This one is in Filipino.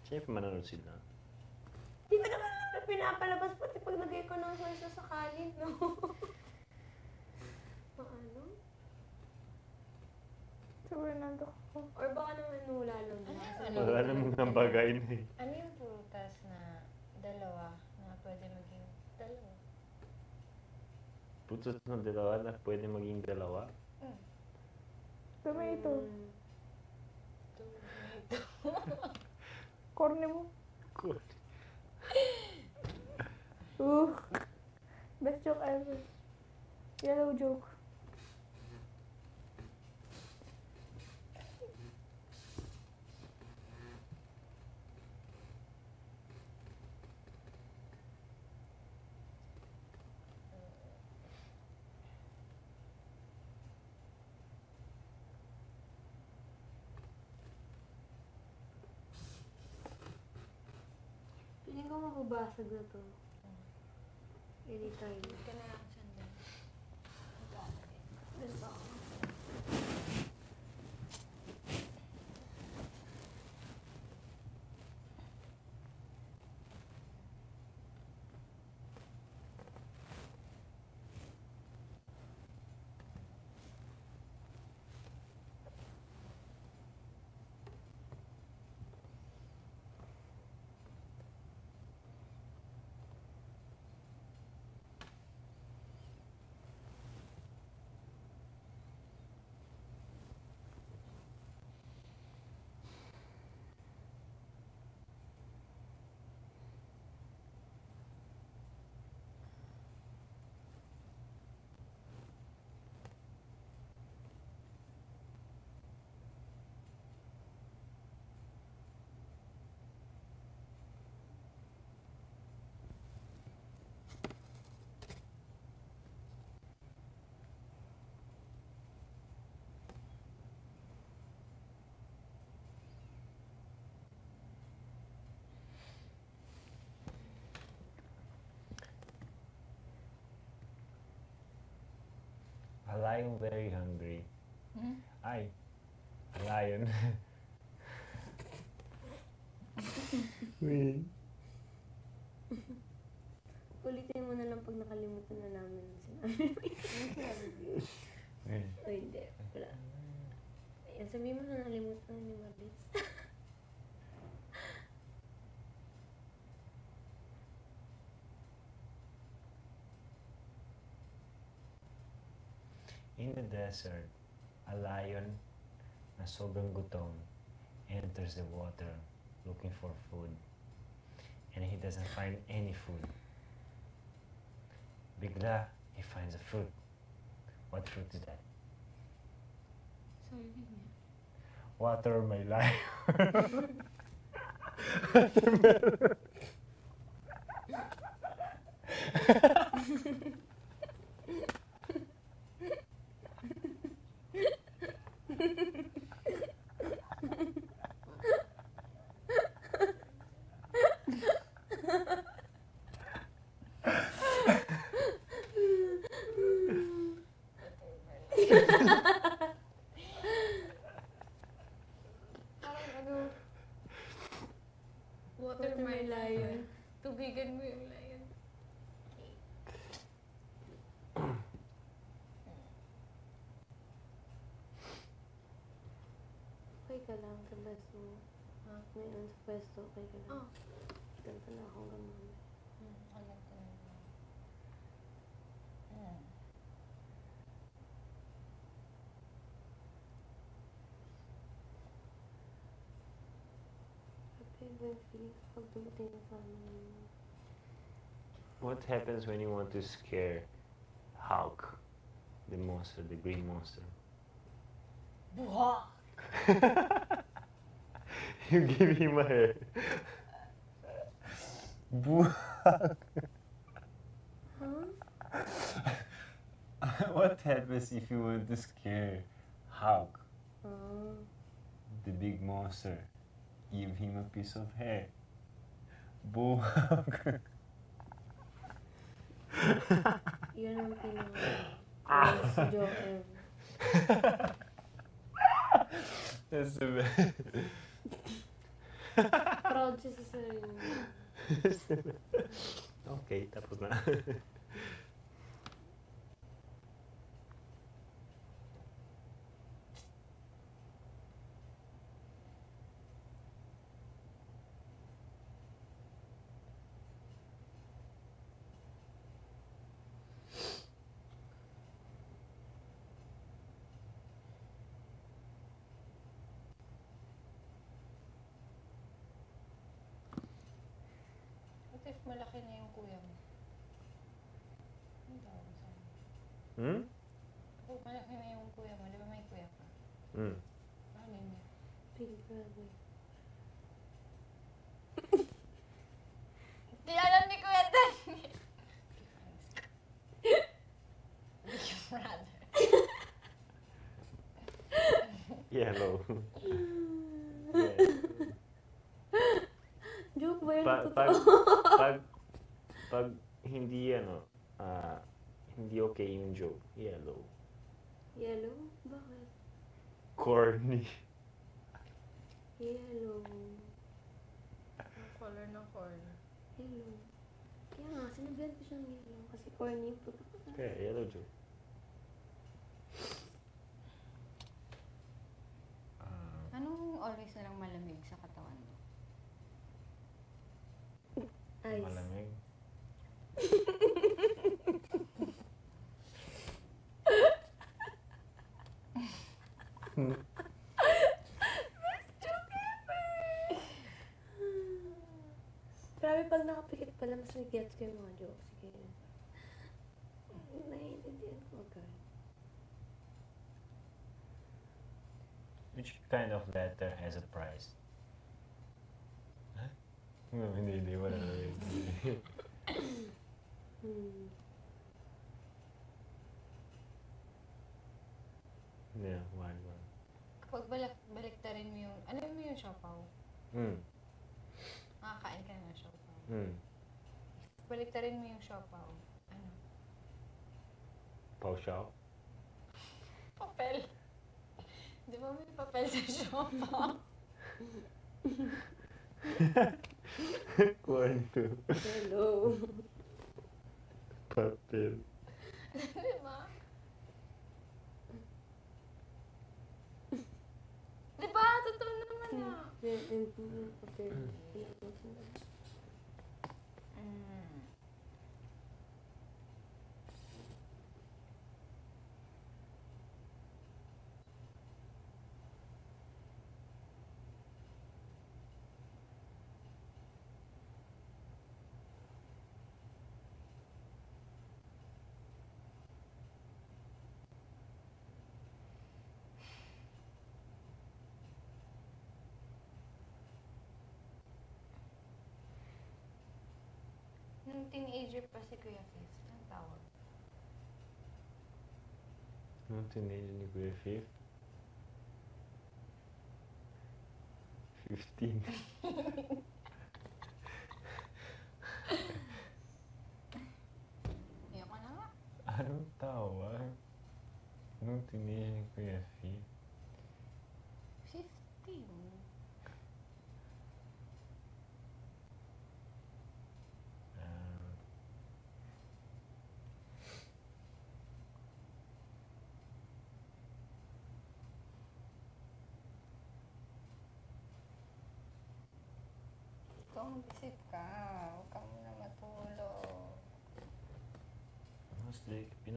Siyempre manonood sila. Hindi ko naman pinapalabas pati pag nag-economize sa kanin, no? Paano? Sobrang nantok ko. Or baka naman wala lang. Wala namang nambagay na eh. Ano yung prutas na dalawa na pwede maging dalawa? Putos ng dalawa na pwede maging dalawa. Tomato. Tomato. Corny mo. Cool. Best joke ever. Yellow joke. Piling ko mababasag na to. Anytime. Hindi ka na lang sandal. Ano ba? A lion very hungry. Ay, a lion. Wait. Ulitin mo na lang pag nakalimutan na namin sinabi. Wait. O hindi. Wala. Ayan, sabihin mo na nakalimutan ni Mabits. In the desert, a lion na sobrang gutom enters the water looking for food. And he doesn't find any food. Bigla, he finds a fruit. What fruit is that? Sorry niya. Water, my lion. Parang ano, water Water my my lion. Tubigan mo yung lion. Okay ka lang sa pwesto. Ha? Ngayon sa pwesto, okay ka lang. Oh. Ganito na akong gamamit. Alam ko na. Happy birthday pag dumating na sa amin. What happens when you want to scare Hulk, the monster, the green monster? Buha! You give him a hair. Huh? What happens if you want to scare Hulk, Oh. the big monster? Give him a piece of hair. Buhak. Yun ang pinaka si Joel. That's the best. Proud proud siya sa sarili niya. Okay, tapos na. What if malaki na yung kuya mo? Ano tawag sa akin? Hmm? Kung malaki na yung kuya mo, di ba may kuya ka? Hmm. Ano niya? Big brother. Di alam ni Kuya Danny. Big brother. Yellow. Joke ba yun? pag, Totoo? pag hindi hindi okay yung joke. Yellow. Yellow? Bakit? Corny. Yellow. Ang color ng corn. Yellow. Kaya nga, sinabihan ko siyang yellow. Kasi corny yung pagkakataon. Okay, yellow joke. Anong always na lang malamig sa katawan mo? Ice. Malamig. Grabe pag nakapikit pala, mas nag-gets ko yung mga jokes. Sige. Naiintindihan ko agad. Which kind of letter has a price? Huh? No, hindi, wala na yun. Yeah, why? Kapag baliktarin mo yung, alam mo yung siopaw? Nakakain ka na ng siopaw. Baliktarin mo yung siopaw. Ano? Pau Shao? Papel. Di ba may papel sa siopaw? Corn too. Hello. Papel. Di ba? Di ba? Totoo naman ah. Okay. Nung teenager pa si Kuya Fizz, ang tawag? Nung teenager ni Kuya Fifth? 15. Ayoko na nga. Anong tawag? Nung teenager ni Kuya Fifth? 15. Ikaw mag-isip ka. Huwag ka muna matulog. Mas like,